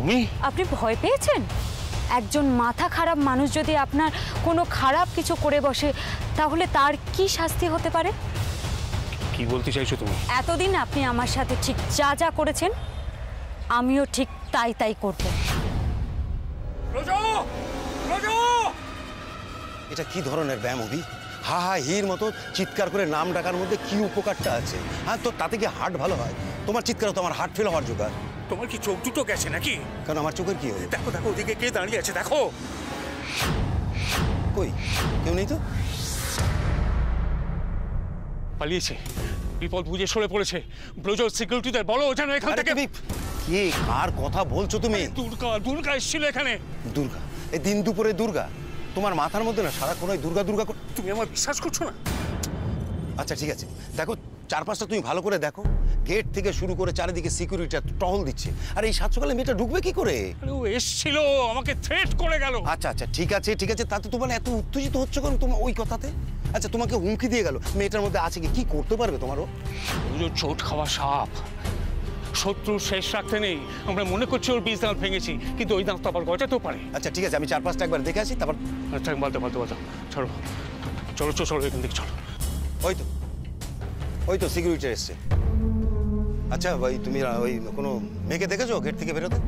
তুমি? আপনি ভয় পেয়েছেন? একজন মাথা খারাপ মানুষ যদি আপনার কোনো খারাপ কিছু করে বসে তাহলে তার কি শাস্তি হতে পারে? কি বলতে চাইছো তুমি? এতদিন আপনি আমার সাথে ঠিক যা যা করেছেন আমিও ঠিক তাই তাই করব। এটা কি ধরনের ব্যায়াম অভি? হা হা হির মতো চিৎকার করে নাম ডাকার মধ্যে কি উপকারটা আছে? হ্যাঁ, তো তাতে কি হার্ট ভালো হয়? তোমার চিৎকার তো আমার হার্ট ফেল হওয়ার জোগাড়। তোমার কি চোখ দুটো গেছে নাকি? কারণ আমার চোখের কি হয়েছে? দেখো দেখো, ওদিকে কে দাঁড়িয়ে আছে দেখো। কই, কেউ নেই তো। পালিয়েছে, বিপদ বুঝে সরে পড়েছে। ব্রোজোর সিকিউরিটিদের বলো যেন এখান থেকে। কে কার কথা বলছো তুমি? দুর্গা, দুর্গা এসেছিল এখানে। দুর্গা? এই দিন দুপুরে দুর্গা? তোমার মাথার মধ্যে না সারাক্ষণ ওই দুর্গা দুর্গা। তুমি আমার বিশ্বাস করছো না? আচ্ছা ঠিক আছে, দেখো চারপাশটা তুমি ভালো করে দেখো। গেট থেকে শুরু করে চারিদিকে সিকিউরিটি টহল দিচ্ছে। আর এই সাত সকালে মেয়েটা ঢুকবে কি করে? ও এসেছিল, আমাকে থ্রেট করে গেল। আচ্ছা আচ্ছা ঠিক আছে ঠিক আছে, তাতে তোমার এত উত্তেজিত হচ্ছে কেন তোমার ওই কথাতে? আচ্ছা তোমাকে হুমকি দিয়ে গেল, মেয়েটার মধ্যে আছে কি করতে পারবে তোমারও? চোট খাওয়া সাপ, শত্রু শেষ রাখতে নেই। আমরা মনে করছি ওর বীজ দাঁত ভেঙেছি, কিন্তু ওই দাঁত তো আবার গজাতেও পারে। আচ্ছা ঠিক আছে, আমি চার পাঁচটা একবার দেখে আসি তারপর। আচ্ছা বলতে বলতে বলতো, চলো চলো চলো এখান থেকে চলো। ওই তো সিকিউরিটি এসছে। আচ্ছা ভাই, তুমি ওই কোনো মেয়েকে দেখেছো গেট থেকে বেরোতে?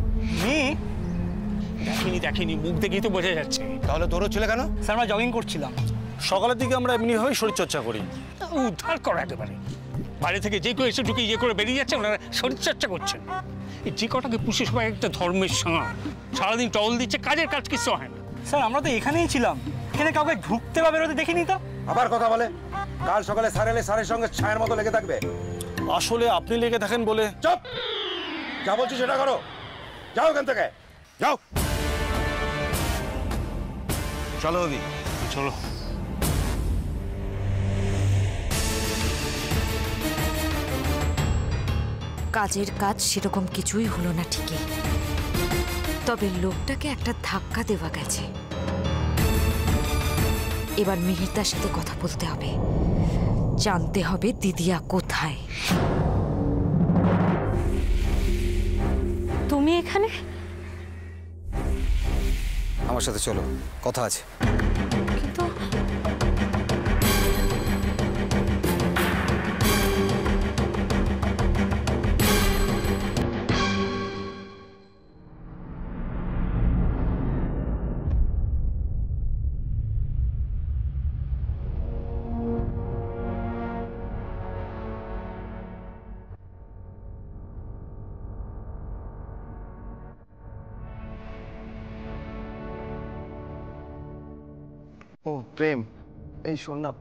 দেখিনি দেখিনি, মুখ দেখেই তো বোঝা যাচ্ছে। তাহলে তোরও ছিল কেন? স্যার আমরা জগিং করছিলাম, সকালের দিকে আমরা এমনিভাবেই শরীরচর্চা করি। উদ্ধার করো একেবারে। বাইরে থেকে যে কেউ এসে ঢুকে ইয়ে করে বেরিয়ে যাচ্ছে, ওনারা শরীরচর্চা করছেন। এই যে কটাকে পুষে সবাই একটা ধর্মের সঙ্গে সারাদিন টহল দিচ্ছে, কাজের কাজ কিছু হয় না। স্যার আমরা তো এখানেই ছিলাম, এখানে কাউকে ঢুকতে বা বেরোতে দেখিনি তো। আবার কথা বলে, কাল সকালে স্যার এলে স্যারের সঙ্গে ছায়ের মতো লেগে থাকবে। আসলে আপনি লেগে থাকেন বলে। চুপ, যা বলছি সেটা করো। যাও এখান থেকে, যাও। চলো অভি, চলো। কাজের কাজ সেরকম কিছুই হলো না ঠিকই, তবে লোকটাকে একটা ধাক্কা দেওয়া গেছে। এবার মিহিরদার সাথে কথা বলতে হবে, জানতে হবে দিদিয়া কোথায়। তুমি এখানে? আমার সাথে চলো, কথা আছে। কিন্তু ও প্রেম, এই শোন না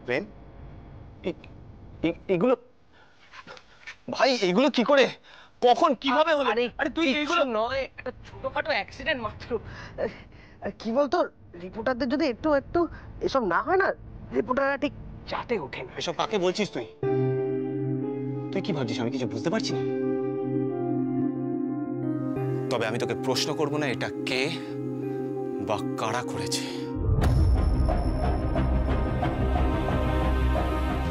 প্রেম, এগুলো ভাই, এগুলো কি করে কখন কিভাবে হলো? আরে তুই এগুলো নয়, একটা ছোটখাটো অ্যাক্সিডেন্ট মাত্র। কি বলতো, রিপোর্টারদের যদি একটু একটু এসব না হয় না, রিপোর্টাররা ঠিক চাটে ওঠে না। এসব কাকে বলছিস তুই? তুই কি ভাবছিস আমি কিছু বুঝতে পারছি না? তবে আমি তোকে প্রশ্ন করব না এটা কে বা কারা করেছে।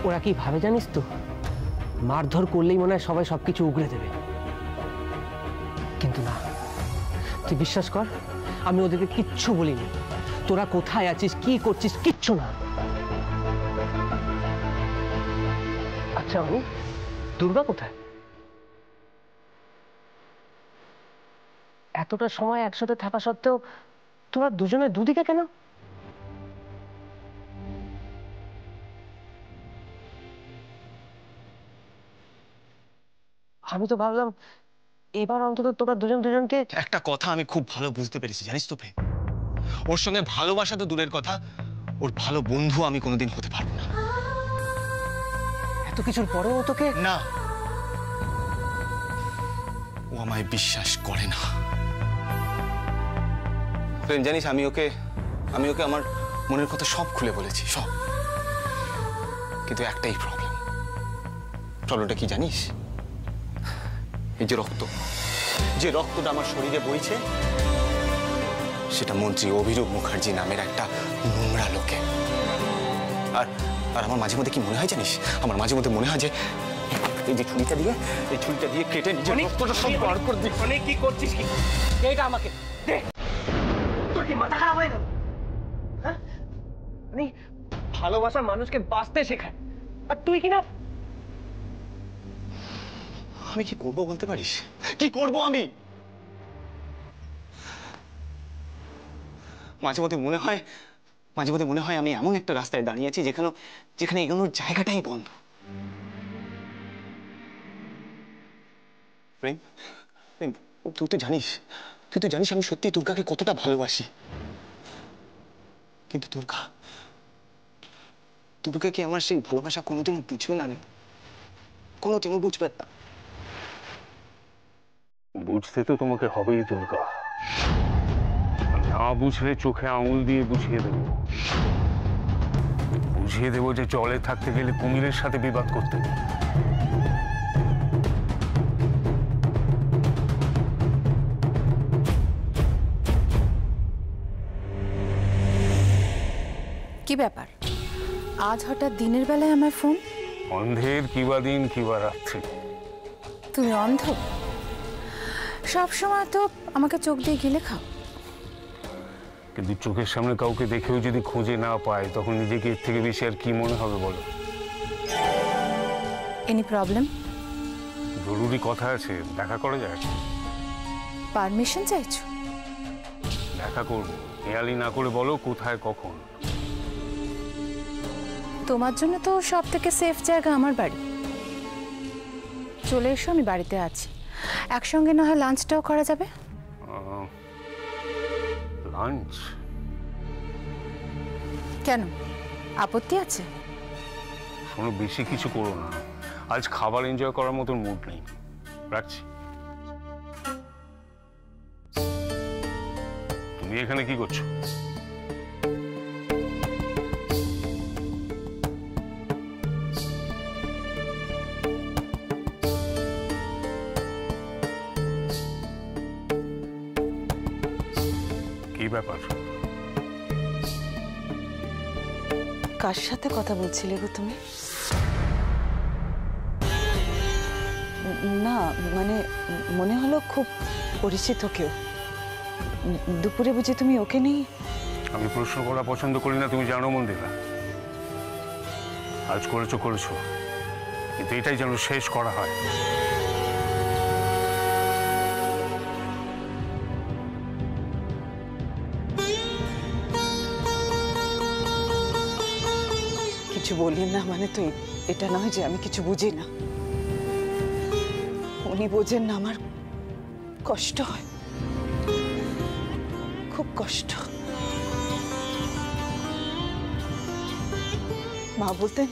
ওরা কি ভাবে জানিস তো, মারধর করলেই মনে হয় সবাই সবকিছু উগড়ে দেবে, কিন্তু না, তুই বিশ্বাস কর আমি ওদেরকে কিচ্ছু বলিনি। তোরা কোথায় আছিস, কি করছিস, কিচ্ছু না। আচ্ছা আমি, দুর্গা কোথায়? এতটা সময় একসাথে থাকা সত্ত্বেও তোরা দুজনে দুদিকে কেন? আমি তো ভাবলাম এবার অন্তত তোরা দুজন দুজনকে। একটা কথা আমি খুব ভালো বুঝতে পেরেছি জানিস তো প্রেম, ওর সঙ্গে ভালোবাসা তো দূরের কথা, ওর ভালো বন্ধু আমি কোনোদিন হতে পারবো না। এত কিছুর পরেও তোকে? না, ও আমায় বিশ্বাস করে না। প্রেম জানিস, আমি ওকে আমার মনের কথা সব খুলে বলেছি, সব। কিন্তু একটাই প্রবলেমটা কি জানিস? এই যে রক্তটা আমার শরীরে বইছে, সেটা মন্ত্রী অভিরূপ মুখার্জি নামের একটা নোংরা লোকে। আর আমার মাঝে মধ্যে কি মনে হয় জানিস? আমার মাঝে মধ্যে মনে হয় যে এই যে ছুরিটা দিয়ে কেটে নিজের রক্তটা সব বার করে দিই। অনেক কি করছিস কি? এটা আমাকে দে। তোর কি মাথা খারাপ হয়ে গেল? হ্যাঁ, ভালোবাসা মানুষকে বাঁচতে শেখায়, আর তুই কিনা। আমি কি করবো বলতে পারিস? কি করবো আমি? মাঝে মধ্যে মনে হয় আমি এমন একটা রাস্তায় দাঁড়িয়ে আছি যেখানে এগোনোর জায়গাটাই বন্ধ। প্রেম, তুই তো জানিস আমি সত্যি দুর্গাকে কতটা ভালোবাসি। কিন্তু দুর্গাকে আমার সেই ভালোবাসা কোনোদিন বুঝবে না রে, কোনোদিনও বুঝবে না। বুঝতে তো তোমাকে হবেই দুর্গা, না বুঝলে চোখে আঙুল দিয়ে বুঝিয়ে দেবো যে জলে থাকতে গেলে কুমিরের সাথে বিবাদ করতে নেই। কি ব্যাপার আজ হঠাৎ দিনের বেলায় আমার ফোন? অন্ধের কিবা দিন কিবা রাত্রি। তুমি অন্ধ? সব সময় তো আমাকে চোখ দিয়ে গিলে খাও। কিন্তু চোখের সামনে কাউকে দেখেও যদি খুঁজে না পায় তখন নিজেকে এর থেকে বেশি আর কি মনে হবে বলো? Any problem? জরুরি কথা আছে, দেখা করা যায়? পারমিশন চাইছো? দেখা করবো, হেয়ালি না করে বলো কোথায় কখন। তোমার জন্য তো সব থেকে সেফ জায়গা আমার বাড়ি। চলে এসো, আমি বাড়িতে আছি। একসঙ্গে না হয় লাঞ্চটাও করা যাবে। লাঞ্চ? কেন, আপত্তি আছে? শোনো, বেশি কিছু করো না, আজ খাবার এনজয় করার মতন মুড নেই। রাখছি। তুমি এখানে কি করছো? কি ব্যাপার? কার সাথে কথা বলছিলে গো তুমি? না মানে মনে হলো খুব পরিচিত কেউ। দুপুরে বুঝি তুমি ওকে নেই? আমি প্রশ্ন করা পছন্দ করি না, তুমি জানো মন্দিরা। আজ করেছো কিন্তু এটাই যেন শেষ করা হয়। কিছু বলি না মানে তো এটা নয় যে আমি কিছু বুঝি না। উনি বোঝেন না আমার কষ্ট হয়, খুব কষ্ট। মা বলতেন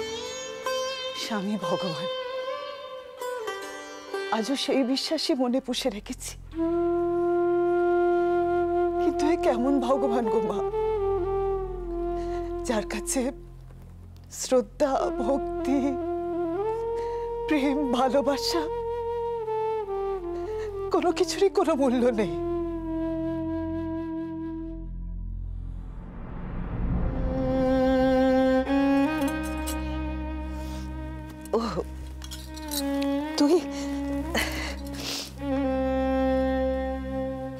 স্বামী ভগবান, আজও সেই বিশ্বাসই মনে পুষে রেখেছি। কিন্তু এ কেমন ভগবান গো মা, যার কাছে শ্রদ্ধা, ভক্তি, প্রেম, ভালোবাসা কোনো কিছুরই কোনো মূল্য নেই। ও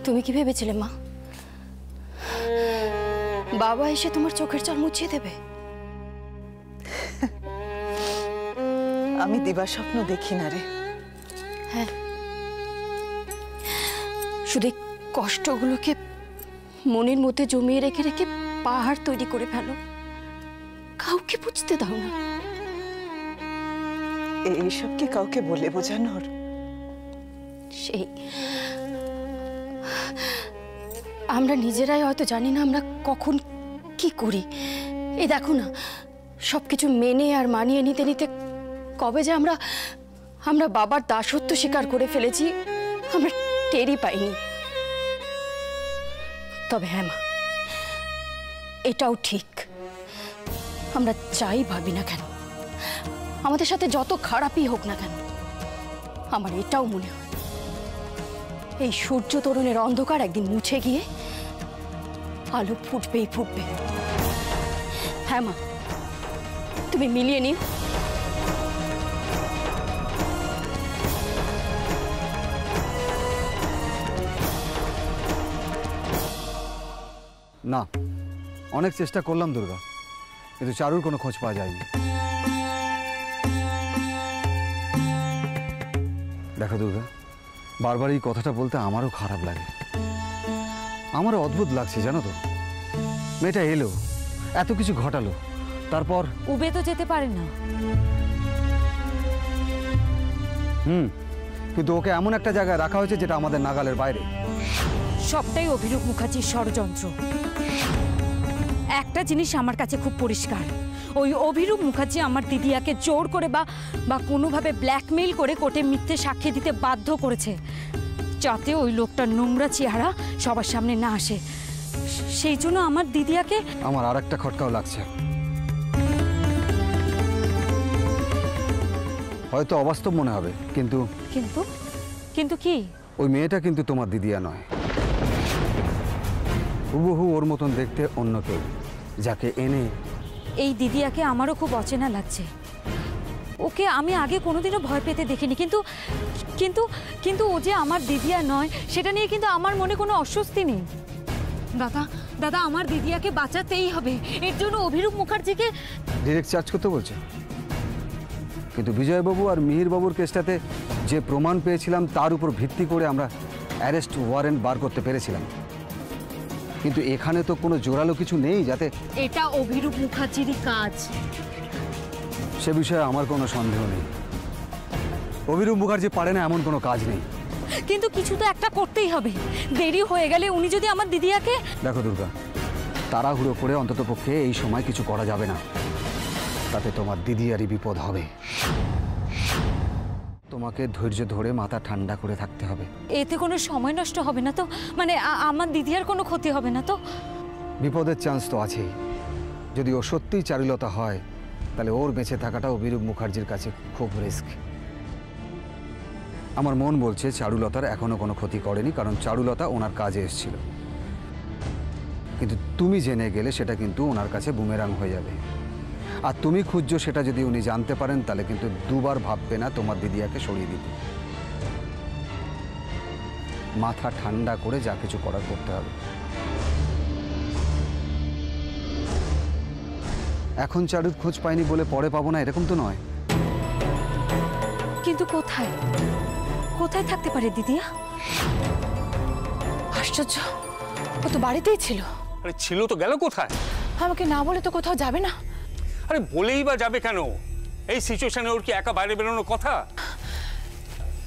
তুমি কি ভেবেছিলে মা, বাবা এসে তোমার চোখের জল মুছিয়ে দেবে? আমি দিবা স্বপ্ন দেখি না রে। হ্যাঁ, শুধু কষ্টগুলোকে মনের মধ্যে জমিয়ে রেখে রেখে পাহাড় তৈরি করে ফেলো, কাউকে বুঝতে দাও না। এইসব কি কাউকে বলে বোঝানোর? সেই আমরা নিজেরাই হয়তো জানি না আমরা কখন কি করি। এই দেখো না, সবকিছু মেনে আর মানিয়ে নিতে নিতে কবে যে আমরা বাবার দাসত্ব স্বীকার করে ফেলেছি, আমরা টেরই পাইনি। তবে হ্যাঁ মা, এটাও ঠিক, আমরা যাই ভাবি না কেন, আমাদের সাথে যত খারাপই হোক না কেন, আমার এটাও মনে হয় এই সূর্য তরুণের অন্ধকার একদিন মুছে গিয়ে আলো ফুটবেই ফুটবে। হ্যাঁ মা, তুমি মিলিয়ে নিও। না, অনেক চেষ্টা করলাম দুর্গা, কিন্তু চারুর কোনো খোঁজ পাওয়া যায়নি। দেখো দুর্গা, বারবার এই কথাটা বলতে আমারও খারাপ লাগে, আমারও অদ্ভুত লাগছে জানো তো। মেয়েটা এলো, এত কিছু ঘটালো, তারপর উবে তো যেতে পারে না। কিন্তু ওকে এমন একটা জায়গায় রাখা হয়েছে যেটা আমাদের নাগালের বাইরে। সবটাই অভিরূপ মুখার্জির ষড়যন্ত্র। একটা জিনিস আমার কাছে খুব পরিষ্কার, ওই অভিরূপ মুখার্জি আমার দিদিয়াকে জোর করে বা কোনোভাবে ব্ল্যাকমেইল করে কোর্টে মিথ্যে সাক্ষী দিতে বাধ্য করেছে, যাতে ওই লোকটার নোংরা চেহারা সবার সামনে না আসে। সেই জন্য আমার দিদিয়াকে। আমার আর একটা খটকাও লাগছে, হয়তো অবাস্তব মনে হবে, কিন্তু কিন্তু কিন্তু কি? ওই মেয়েটা কিন্তু তোমার দিদিয়া নয়, হুবহু ওর মতন দেখতে অন্য কেউ, যাকে এনে। এই দিদিয়াকে আমারও খুব অচেনা লাগছে। ওকে আমি আগে কোনোদিনও ভয় পেতে দেখিনি, কিন্তু কিন্তু কিন্তু ও যে আমার দিদিয়া নয় সেটা নিয়ে কিন্তু আমার মনে কোনো অস্বস্তি নেই। দাদা দাদা, আমার দিদিয়াকে বাঁচাতেই হবে, এর জন্য অভিরূপ মুখার্জিকে ডিরেক্ট চার্জ করতে বলছে। কিন্তু বিজয়বাবু আর মিহিরবাবুর কেসটাতে যে প্রমাণ পেয়েছিলাম তার উপর ভিত্তি করে আমরা অ্যারেস্ট ওয়ারেন্ট বার করতে পেরেছিলাম, কিন্তু এখানে তো কোনো জোরালো কিছু নেই যাতে। এটা অভিরূপ মুখার্জিরই কাজ। সে বিষয়ে আমার কোনো সন্দেহ নেই, অভিরূপ মুখার্জি পারে না এমন কোনো কাজ নেই। কিন্তু কিছু তো একটা করতেই হবে, দেরি হয়ে গেলে উনি যদি আমার দিদিয়াকে। দেখো দুর্গা, তাড়াহুড়ো করে অন্ততপক্ষে এই সময় কিছু করা যাবে না, তাতে তোমার দিদিয়ারই বিপদ হবে। তোমাকে ধৈর্য ধরে মাথা ঠান্ডা করে থাকতে হবে। এতে কোনো সময় নষ্ট হবে না তো? মানে আমার দিদিয়ার কোনো ক্ষতি হবে না তো? বিপদের চান্স তো আছেই। যদি ও সত্যিই চারুলতা হয়, তাহলে ওর বেঁচে থাকাটা অভিরূপ মুখার্জির কাছে খুব রিস্ক। আমার মন বলছে চারুলতার এখনো কোনো ক্ষতি করেনি, কারণ চারুলতা ওনার কাজে এসেছিল। কিন্তু তুমি জেনে গেলে সেটা কিন্তু ওনার কাছে বুমেরাং হয়ে যাবে, আর তুমি খুঁজছো সেটা যদি উনি জানতে পারেন, তাহলে কিন্তু দুবার ভাববে না তোমার দিদিয়াকে সরিয়ে দিতে। মাথা ঠান্ডা করে যা কিছু করার করতে হবে। এখন চারুর খোঁজ পাইনি বলে পরে পাবো না, এরকম তো নয়। কিন্তু কোথায় কোথায় থাকতে পারে দিদিয়া? আশ্চর্য, ও তো বাড়িতেই ছিল। আরে ছিল তো, গেল কোথায়? আমাকে না বলে তো কোথাও যাবে না। আরে বলেই বা যাবে কেন? এই সিচুয়েশনে ওর কি একা বাইরে বেরোনোর কথা?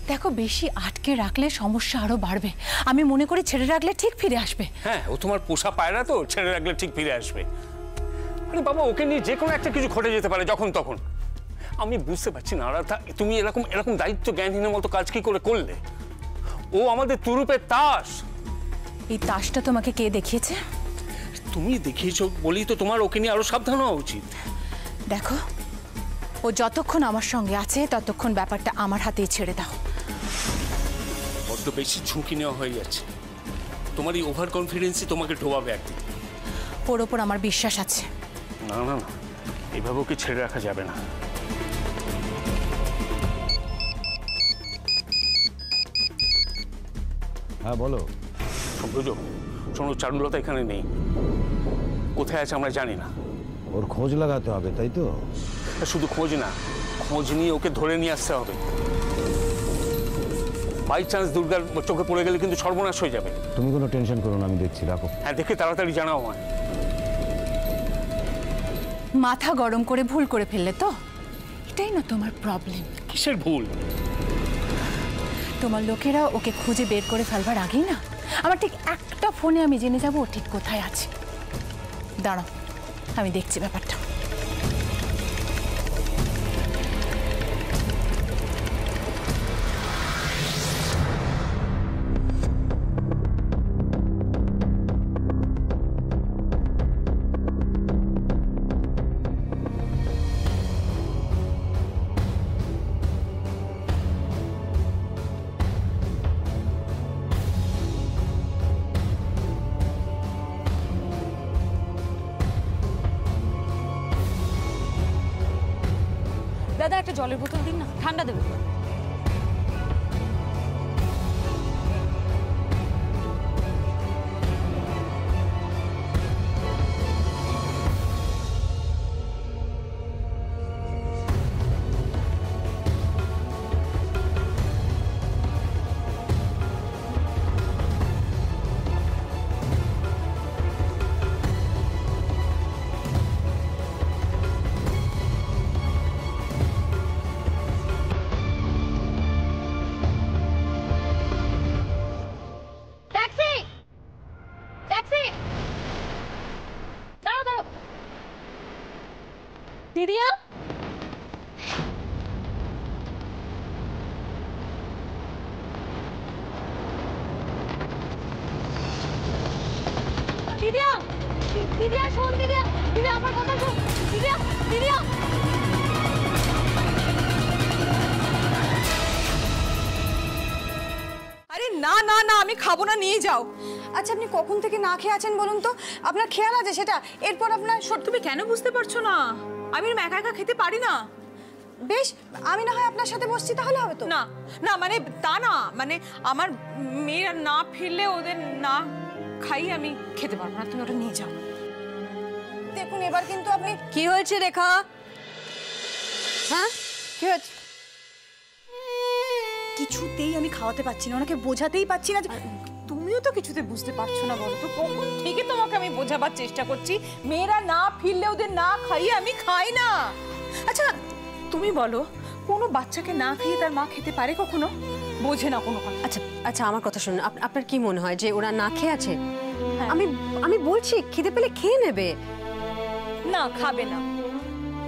দেখো, বেশি আটকে রাখলে সমস্যা আরো বাড়বে। আমি মনে করি ছেড়ে রাখলে ঠিক ফিরে আসবে। হ্যাঁ, ও তোমার পোষা পায়রা, তো ছেড়ে রাখলে ঠিক ফিরে আসবে। আরে বাবা, ওকে নিয়ে যে কোনো একটা কিছু ঘটে যেতে পারে যখন তখন। আমি বুঝতে পারছি না আরাধা, তুমি এরকম এরকম দায়িত্ব জ্ঞানহীনের মতো কাজ কি করে করলে? ও আমাদের তুরুপের তাস। এই তাসটা তোমাকে কে দেখিয়েছে? তুমি দেখিয়েছো বলেই তো তোমার ওকে নিয়ে আরো সাবধান হওয়া উচিত। দেখো, ও যতক্ষণ আমার সঙ্গে আছে ততক্ষণ ব্যাপারটা আমার হাতেই ছেড়ে দাও। বড্ড বেশি ঝুঁকি নেওয়া হয়ে যাচ্ছে। তোমার এই ওভার কনফিডেন্সই তোমাকে ডোবাবে একদিন। ওর ওপর আমার বিশ্বাস আছে। না না না, এভাবে ওকে ছেড়ে রাখা যাবে না। হ্যাঁ বলো। বুঝো, শোনো, চারুলতা এখানে নেই। কোথায় আছে আমরা জানি না। ওর খোঁজ লাগাতে হবে, তাই তো? শুধু খোঁজ না, খোঁজ নিয়ে ওকে ধরে নিয়ে আসতে হবে। বাই চান্স দুর্গার চোখে পড়ে গেলে কিন্তু সর্বনাশ হয়ে যাবে। তুমি কোনো টেনশন করো না, আমি দেখছি, রাখো। হ্যাঁ, দেখে তাড়াতাড়ি জানাও আমায়। মাথা গরম করে ভুল করে ফেললে তো? এটাই না তোমার প্রবলেম। কিসের ভুল? তোমার লোকেরা ওকে খুঁজে বের করে ফেলবার আগেই না আমার ঠিক একটা ফোনে আমি জেনে যাবো ও ঠিক কোথায় আছে। দাঁড়াও, আমি দেখছি ব্যাপারটা। দাদা, একটা জলের বোতল দিন না, ঠান্ডা দেবে। ট্যাক্সি, দাঁড়াও দাঁড়াও। দিদিয়া, দিদিয়া, দিদিয়া শোন, দিদিয়া, দিদিয়া আমার কথা শোন, দিদিয়া, দিদিয়া। আরে না না না, আমি খাবো না, নিয়ে যাও। আচ্ছা আপনি কখন থেকে না খেয়ে আছেন বলুন তো? আপনার খেয়াল আছে সেটা? এরপর আপনার তুমি কেন বুঝতে পারছো না? আমি একা একা খেতে পারি না। বেশ, আমি না হয় আপনার সাথে বসছি, তাহলে হবে তো? না না, মানে তা না, মানে আমার মেয়েরা না ফিরলে ওদের না খাই আমি খেতে পারবো না। তুমি ওটা নিয়ে যাও। দেখুন এবার কিন্তু আপনি। কি হয়েছে রেখা? হ্যাঁ, কি হয়েছে? কিছুতেই আমি খাওয়াতে পারছি না, ওনাকে বোঝাতেই পারছি না। তুমিও তো কিছুতে বুঝতে পারছো না, বলো তো? কখন থেকে তোমাকে আমি বোঝাবার চেষ্টা করছি, মেয়েরা না ফিরলে ওদের না খাইয়ে আমি খাই না। আচ্ছা তুমি বলো, কোনো বাচ্চাকে না খাইয়ে তার মা খেতে পারে কখনো? বোঝে না কোনো কথা। আচ্ছা আচ্ছা, আমার কথা শুনুন। আপনার কি মনে হয় যে ওরা না খেয়ে আছে? আমি বলছি খিদে পেলে খেয়ে নেবে। না, খাবে না।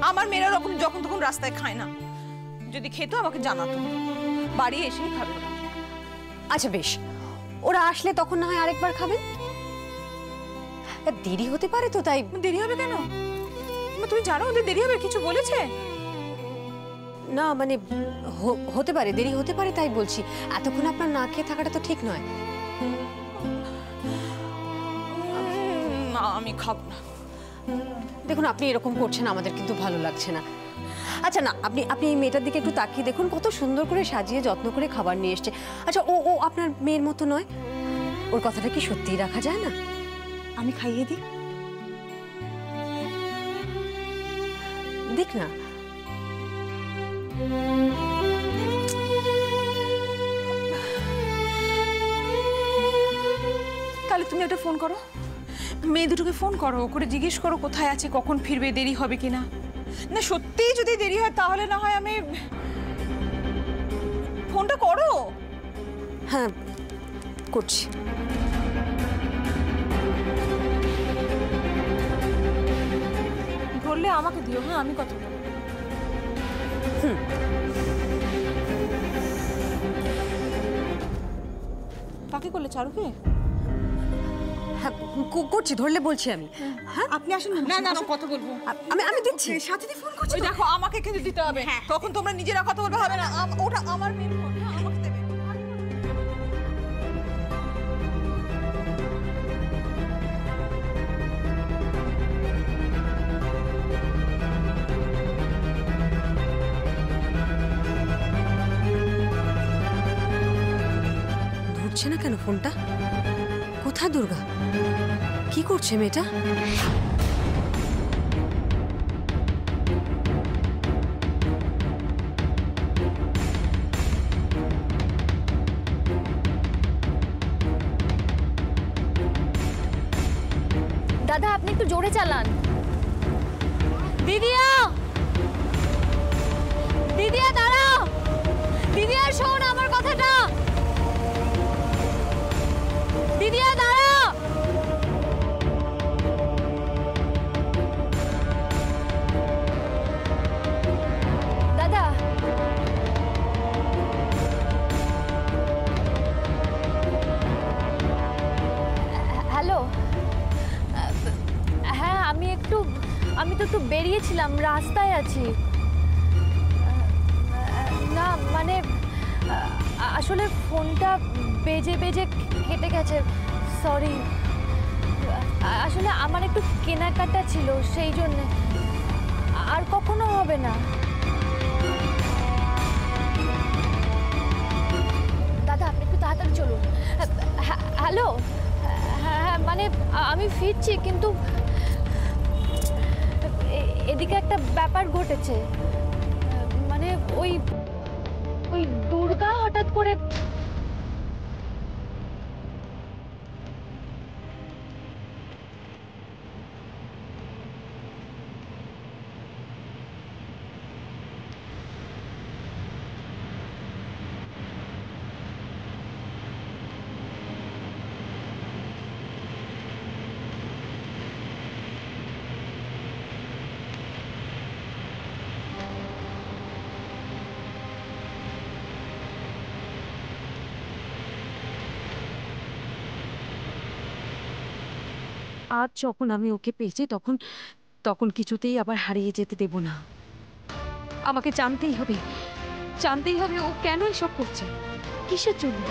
আমার মেয়েরা ওরকম যখন তখন রাস্তায় খায় না। যদি খেতো আমাকে জানাতো, বাড়ি এসেই খাবে না। আচ্ছা বেশ, ওরা আসলে তখন না হয় আরেকবার খাবেন। দেরি হতে পারে তো, তাই। দেরি হবে কেন? তুমি জানো ওদের দেরি হবে? কিছু বলেছে? না মানে হতে পারে, দেরি হতে পারে, তাই বলছি। এতক্ষণ আপনার না খেয়ে থাকাটা তো ঠিক নয়। না, আমি খাবো না। দেখুন আপনি এরকম করছেন, আমাদের কিন্তু ভালো লাগছে না। আচ্ছা না, আপনি এই মেয়েটার দিকে একটু তাকিয়ে দেখুন, কত সুন্দর করে সাজিয়ে যত্ন করে খাবার নিয়ে এসছে। আচ্ছা ও আপনার মেয়ের মতো নয়? ওর কথাটা কি সত্যিই রাখা যায় না? আমি খাইয়ে দিই। দেখ না। তাহলে তুমি একটা ফোন করো, মেয়ে দুটোকে ফোন করো, করে জিজ্ঞেস করো কোথায় আছে, কখন ফিরবে, দেরি হবে কিনা। না সত্যিই যদি দেরি হয় তাহলে না হয় আমি। ফোনটা করো। হ্যাঁ করছি। ধরলে আমাকে দিও। হ্যাঁ, আমি কথা বলবো। কাকে করলে? চারুকে? হ্যাঁ করছি, ধরলে বলছি আমি। হ্যাঁ আপনি আসুন। না না না, কথা বলবো। আমি দিচ্ছি। সাথে ফোন করছি। ওই দেখো, আমাকে কিন্তু দিতে হবে। তখন তোমরা নিজেরা কথা বলবে, হবে না। ওটা আমার মেয়ের ফোন। হ্যাঁ, আমাকে দেবে। ধরছে না কেন ফোনটা? কোথায় দুর্গা? কি করছে মেয়েটা? দাদা আপনি একটু জোরে চালান। দিদিয়া, দিদিয়া দাঁড়াও। দিদিয়া শোন আমার কথাটা। দিদিয়া দাঁড়াও। দাদা হ্যালো, হ্যাঁ আমি তো একটু বেরিয়েছিলাম, রাস্তায় আছি। না মানে আসলে ফোনটা বেজে বেজে কেটে গেছে, সরি। আসলে আমার একটু কেনাকাটা ছিল, সেই জন্য। আর কখনো হবে না। দাদা আপনি একটু তাড়াতাড়ি চলুন। হ্যালো, হ্যাঁ মানে আমি ফিরছি, কিন্তু এদিকে একটা ব্যাপার ঘটেছে। মানে ওই দুর্গা হঠাৎ করে আজ যখন আমি ওকে পেয়েছি তখন তখন কিছুতেই আবার হারিয়ে যেতে দেব না। আমাকে জানতেই হবে ও কেন এসব করছে, কিসের জন্য।